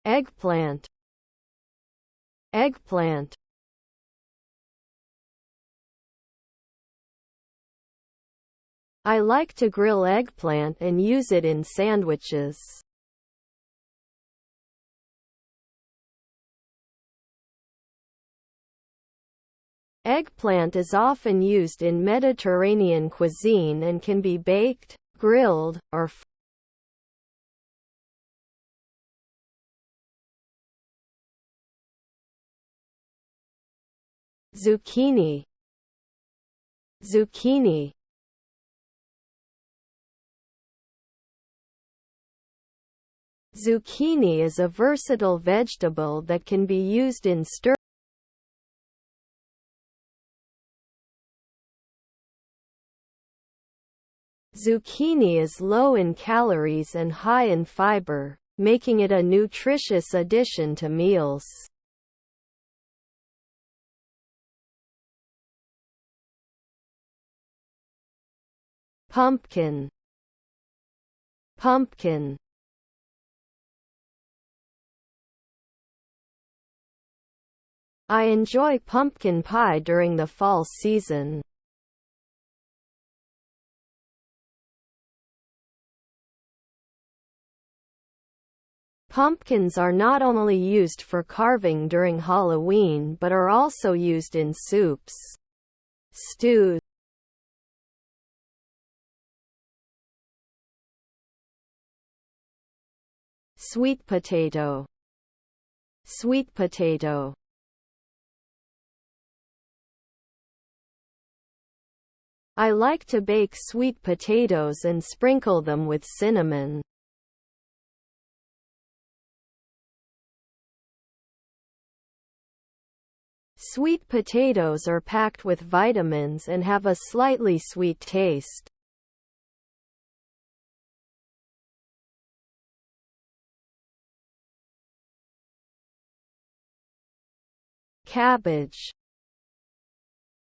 Eggplant. Eggplant. I like to grill eggplant and use it in sandwiches. Eggplant is often used in Mediterranean cuisine and can be baked, grilled, or fried. Zucchini. Zucchini. Zucchini is a versatile vegetable that can be used in stir. Zucchini is low in calories and high in fiber, making it a nutritious addition to meals. Pumpkin. Pumpkin. I enjoy pumpkin pie during the fall season. Pumpkins are not only used for carving during Halloween but are also used in soups, stews, sweet potato. Sweet potato. I like to bake sweet potatoes and sprinkle them with cinnamon. Sweet potatoes are packed with vitamins and have a slightly sweet taste. Cabbage.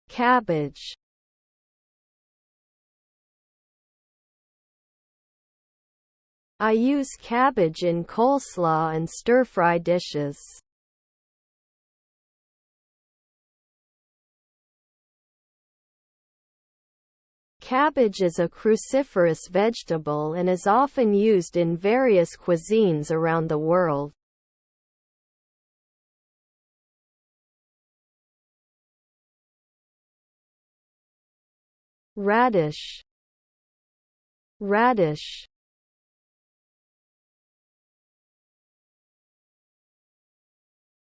Cabbage. I use cabbage in coleslaw and stir-fry dishes. Cabbage is a cruciferous vegetable and is often used in various cuisines around the world. Radish. Radish.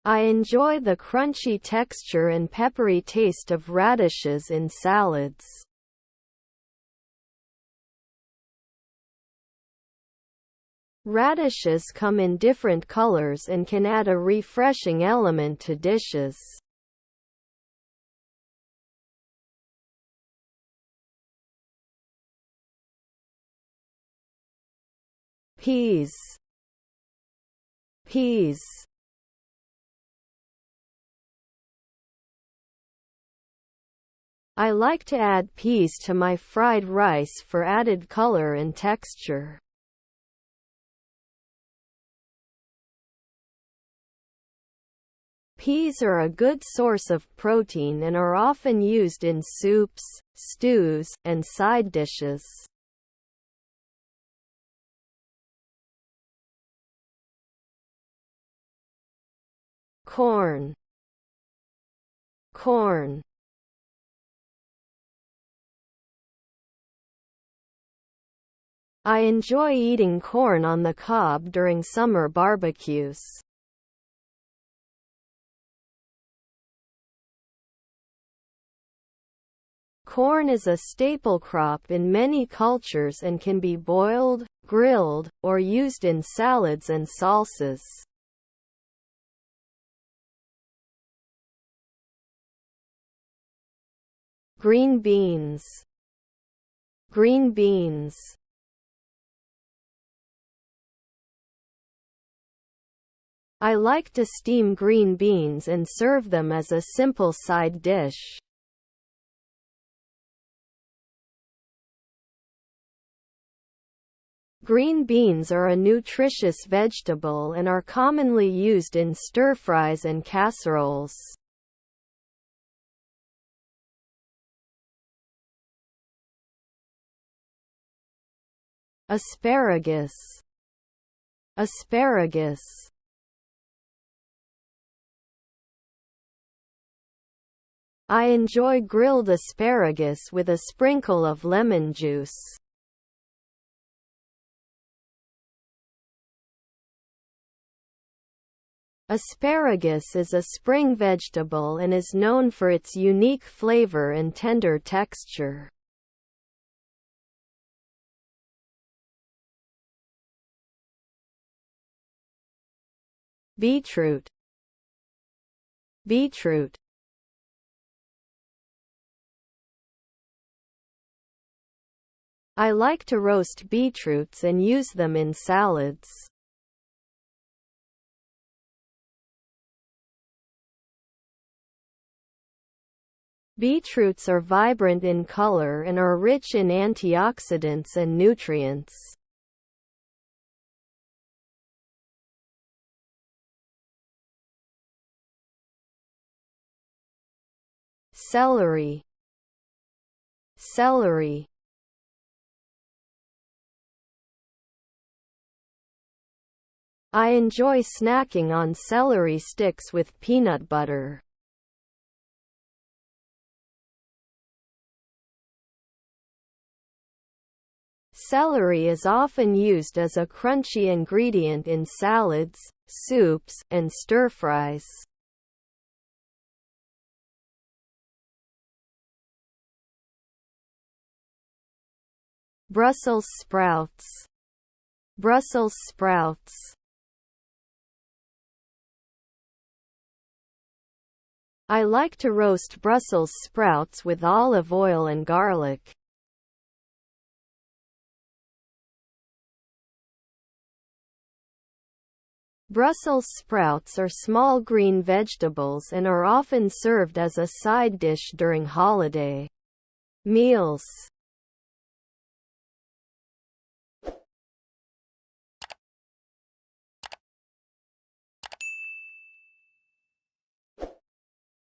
I enjoy the crunchy texture and peppery taste of radishes in salads. Radishes come in different colors and can add a refreshing element to dishes. Peas. Peas. I like to add peas to my fried rice for added color and texture. Peas are a good source of protein and are often used in soups, stews, and side dishes. Corn. Corn. I enjoy eating corn on the cob during summer barbecues. Corn is a staple crop in many cultures and can be boiled, grilled, or used in salads and salsas. Green beans. Green beans. I like to steam green beans and serve them as a simple side dish. Green beans are a nutritious vegetable and are commonly used in stir-fries and casseroles. Asparagus. Asparagus. I enjoy grilled asparagus with a sprinkle of lemon juice. Asparagus is a spring vegetable and is known for its unique flavor and tender texture. Beetroot. Beetroot. I like to roast beetroots and use them in salads. Beetroots are vibrant in color and are rich in antioxidants and nutrients. Celery. Celery. I enjoy snacking on celery sticks with peanut butter. Celery is often used as a crunchy ingredient in salads, soups, and stir-fries. Brussels sprouts. Brussels sprouts. I like to roast Brussels sprouts with olive oil and garlic. Brussels sprouts are small green vegetables and are often served as a side dish during holiday meals.